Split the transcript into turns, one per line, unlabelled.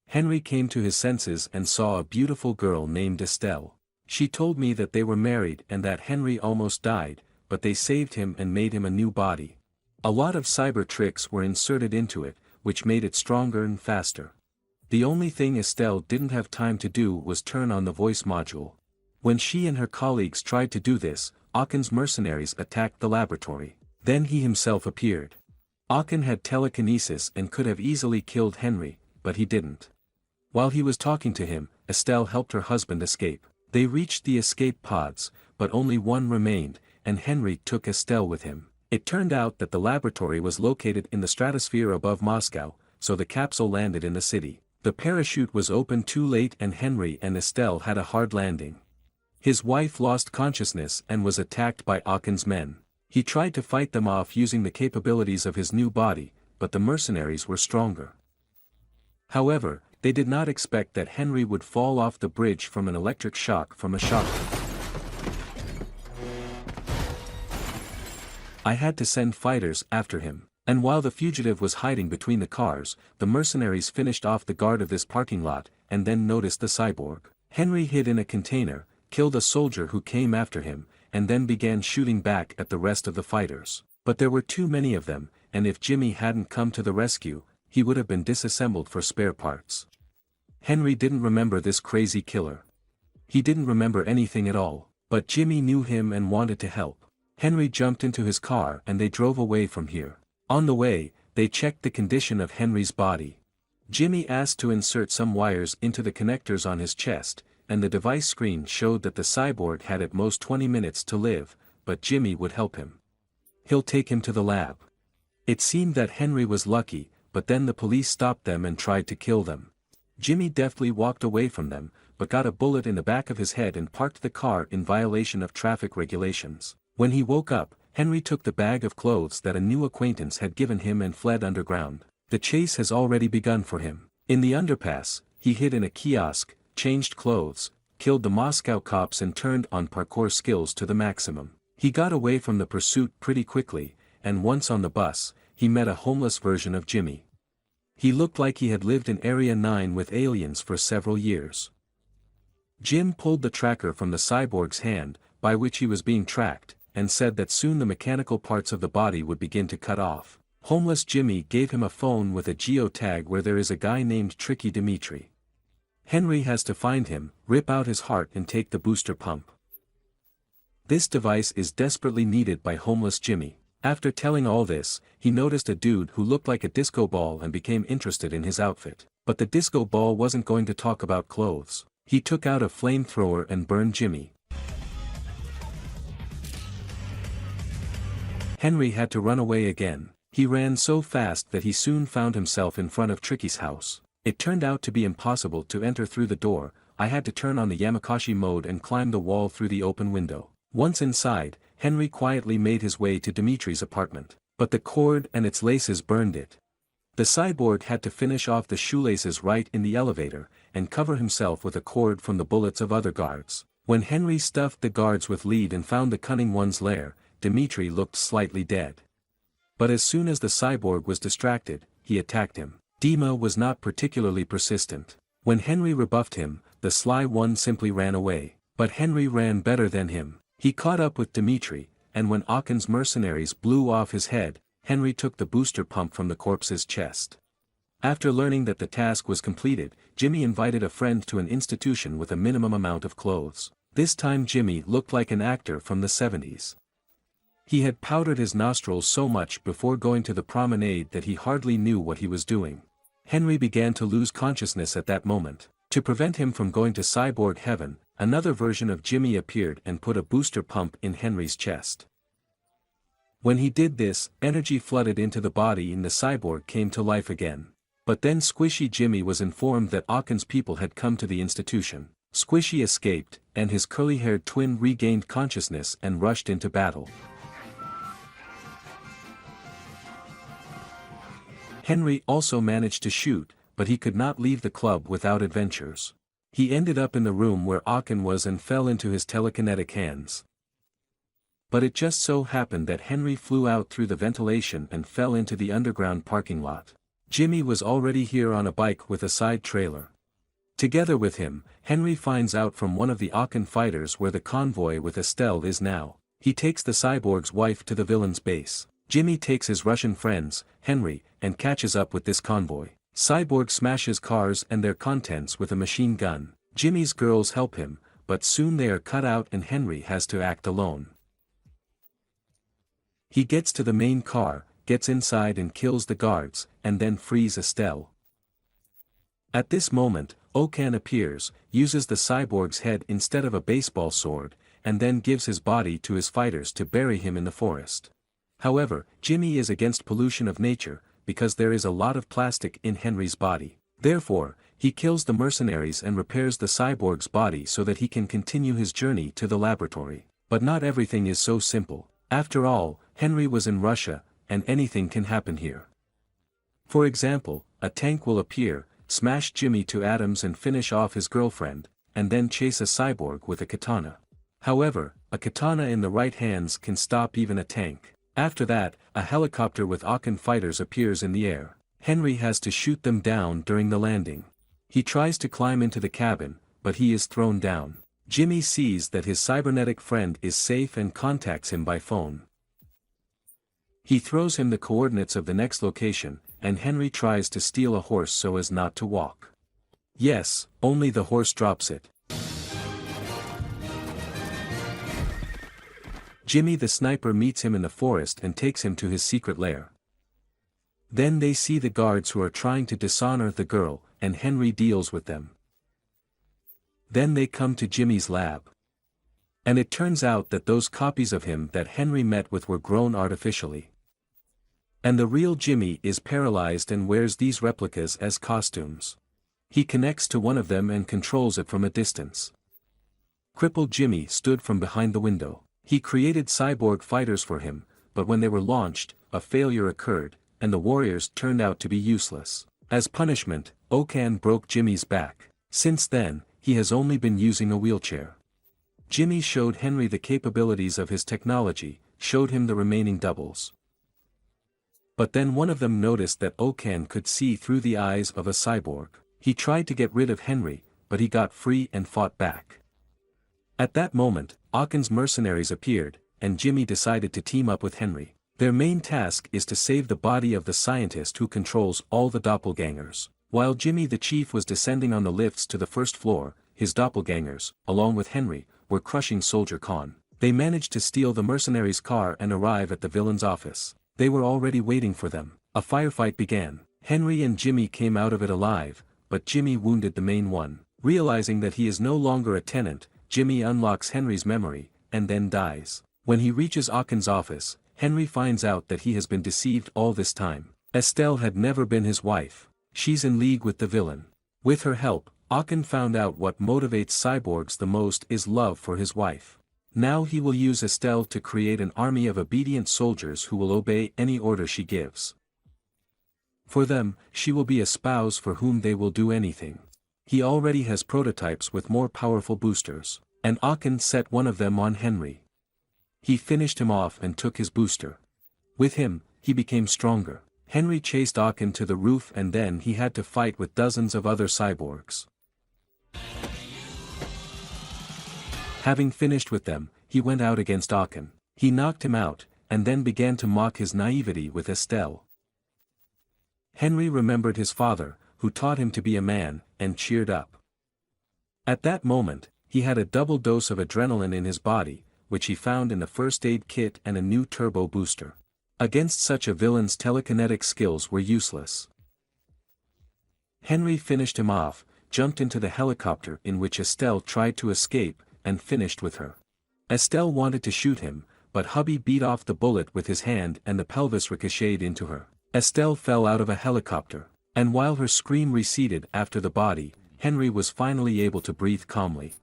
Henry came to his senses and saw a beautiful girl named Estelle. She told me that they were married and that Henry almost died, but they saved him and made him a new body. A lot of cyber tricks were inserted into it, which made it stronger and faster. The only thing Estelle didn't have time to do was turn on the voice module. When she and her colleagues tried to do this, Aakon's mercenaries attacked the laboratory. Then he himself appeared. Aakon had telekinesis and could have easily killed Henry, but he didn't. While he was talking to him, Estelle helped her husband escape. They reached the escape pods, but only one remained, and Henry took Estelle with him. It turned out that the laboratory was located in the stratosphere above Moscow, so the capsule landed in the city. The parachute was opened too late and Henry and Estelle had a hard landing. His wife lost consciousness and was attacked by Aakon's men. He tried to fight them off using the capabilities of his new body, but the mercenaries were stronger. However, they did not expect that Henry would fall off the bridge from an electric shock from a shotgun. I had to send fighters after him, and while the fugitive was hiding between the cars, the mercenaries finished off the guard of this parking lot, and then noticed the cyborg. Henry hid in a container, killed a soldier who came after him, and then began shooting back at the rest of the fighters. But there were too many of them, and if Jimmy hadn't come to the rescue, he would have been disassembled for spare parts. Henry didn't remember this crazy killer. He didn't remember anything at all, but Jimmy knew him and wanted to help. Henry jumped into his car and they drove away from here. On the way, they checked the condition of Henry's body. Jimmy asked to insert some wires into the connectors on his chest, and the device screen showed that the cyborg had at most 20 minutes to live, but Jimmy would help him. He'll take him to the lab. It seemed that Henry was lucky, but then the police stopped them and tried to kill them. Jimmy deftly walked away from them, but got a bullet in the back of his head and parked the car in violation of traffic regulations. When he woke up, Henry took the bag of clothes that a new acquaintance had given him and fled underground. The chase has already begun for him. In the underpass, he hid in a kiosk, changed clothes, killed the Moscow cops and turned on parkour skills to the maximum. He got away from the pursuit pretty quickly, and once on the bus, he met a homeless version of Jimmy. He looked like he had lived in Area 9 with aliens for several years. Jim pulled the tracker from the cyborg's hand, by which he was being tracked, and said that soon the mechanical parts of the body would begin to cut off. Homeless Jimmy gave him a phone with a geotag where there is a guy named Tricky Dimitri. Henry has to find him, rip out his heart and take the booster pump. This device is desperately needed by homeless Jimmy. After telling all this, he noticed a dude who looked like a disco ball and became interested in his outfit. But the disco ball wasn't going to talk about clothes. He took out a flamethrower and burned Jimmy. Henry had to run away again. He ran so fast that he soon found himself in front of Tricky's house. It turned out to be impossible to enter through the door. I had to turn on the Yamakasi mode and climb the wall through the open window. Once inside, Henry quietly made his way to Dimitri's apartment. But the cord and its laces burned it. The cyborg had to finish off the shoelaces right in the elevator, and cover himself with a cord from the bullets of other guards. When Henry stuffed the guards with lead and found the cunning one's lair, Dimitri looked slightly dead. But as soon as the cyborg was distracted, he attacked him. Dima was not particularly persistent. When Henry rebuffed him, the sly one simply ran away. But Henry ran better than him. He caught up with Dimitri, and when Aakon's mercenaries blew off his head, Henry took the booster pump from the corpse's chest. After learning that the task was completed, Jimmy invited a friend to an institution with a minimum amount of clothes. This time Jimmy looked like an actor from the 70s. He had powdered his nostrils so much before going to the promenade that he hardly knew what he was doing. Henry began to lose consciousness at that moment. To prevent him from going to cyborg heaven, another version of Jimmy appeared and put a booster pump in Henry's chest. When he did this, energy flooded into the body and the cyborg came to life again. But then Squishy Jimmy was informed that Aakon's people had come to the institution. Squishy escaped, and his curly-haired twin regained consciousness and rushed into battle. Henry also managed to shoot, but he could not leave the club without adventures. He ended up in the room where Aakon was and fell into his telekinetic hands. But it just so happened that Henry flew out through the ventilation and fell into the underground parking lot. Jimmy was already here on a bike with a side trailer. Together with him, Henry finds out from one of the Aachen fighters where the convoy with Estelle is now. He takes the cyborg's wife to the villain's base. Jimmy takes his Russian friends, Henry, and catches up with this convoy. Cyborg smashes cars and their contents with a machine gun. Jimmy's girls help him, but soon they are cut out and Henry has to act alone. He gets to the main car, gets inside and kills the guards, and then frees Estelle. At this moment, Okan appears, uses the cyborg's head instead of a baseball sword, and then gives his body to his fighters to bury him in the forest. However, Jimmy is against pollution of nature, because there is a lot of plastic in Henry's body. Therefore, he kills the mercenaries and repairs the cyborg's body so that he can continue his journey to the laboratory. But not everything is so simple. After all, Henry was in Russia, and anything can happen here. For example, a tank will appear, smash Jimmy to atoms and finish off his girlfriend, and then chase a cyborg with a katana. However, a katana in the right hands can stop even a tank. After that, a helicopter with Aachen fighters appears in the air. Henry has to shoot them down during the landing. He tries to climb into the cabin, but he is thrown down. Jimmy sees that his cybernetic friend is safe and contacts him by phone. He throws him the coordinates of the next location, and Henry tries to steal a horse so as not to walk. Yes, only the horse drops it. Jimmy the sniper meets him in the forest and takes him to his secret lair. Then they see the guards who are trying to dishonor the girl, and Henry deals with them. Then they come to Jimmy's lab. And it turns out that those copies of him that Henry met with were grown artificially. And the real Jimmy is paralyzed and wears these replicas as costumes. He connects to one of them and controls it from a distance. Crippled Jimmy stood from behind the window. He created cyborg fighters for him, but when they were launched, a failure occurred, and the warriors turned out to be useless. As punishment, Okan broke Jimmy's back. Since then, he has only been using a wheelchair. Jimmy showed Henry the capabilities of his technology, showed him the remaining doubles. But then one of them noticed that Okan could see through the eyes of a cyborg. He tried to get rid of Henry, but he got free and fought back. At that moment, Aaken's mercenaries appeared, and Jimmy decided to team up with Henry. Their main task is to save the body of the scientist who controls all the doppelgangers. While Jimmy the chief was descending on the lifts to the first floor, his doppelgangers, along with Henry, were crushing Soldier Khan. They managed to steal the mercenaries' car and arrive at the villain's office. They were already waiting for them. A firefight began. Henry and Jimmy came out of it alive, but Jimmy wounded the main one. Realizing that he is no longer a tenant, Jimmy unlocks Henry's memory, and then dies. When he reaches Aaken's office, Henry finds out that he has been deceived all this time. Estelle had never been his wife. She's in league with the villain. With her help, Aachen found out what motivates cyborgs the most is love for his wife. Now he will use Estelle to create an army of obedient soldiers who will obey any order she gives. For them, she will be a spouse for whom they will do anything. He already has prototypes with more powerful boosters, and Aachen set one of them on Henry. He finished him off and took his booster. With him, he became stronger. Henry chased Aachen to the roof and then he had to fight with dozens of other cyborgs. Having finished with them, he went out against Aachen. He knocked him out, and then began to mock his naivety with Estelle. Henry remembered his father, who taught him to be a man, and cheered up. At that moment, he had a double dose of adrenaline in his body, which he found in the first aid kit and a new turbo booster. Against such a villain's telekinetic skills were useless. Henry finished him off, jumped into the helicopter in which Estelle tried to escape, and finished with her. Estelle wanted to shoot him, but hubby beat off the bullet with his hand and the pelvis ricocheted into her. Estelle fell out of a helicopter, and while her scream receded after the body, Henry was finally able to breathe calmly.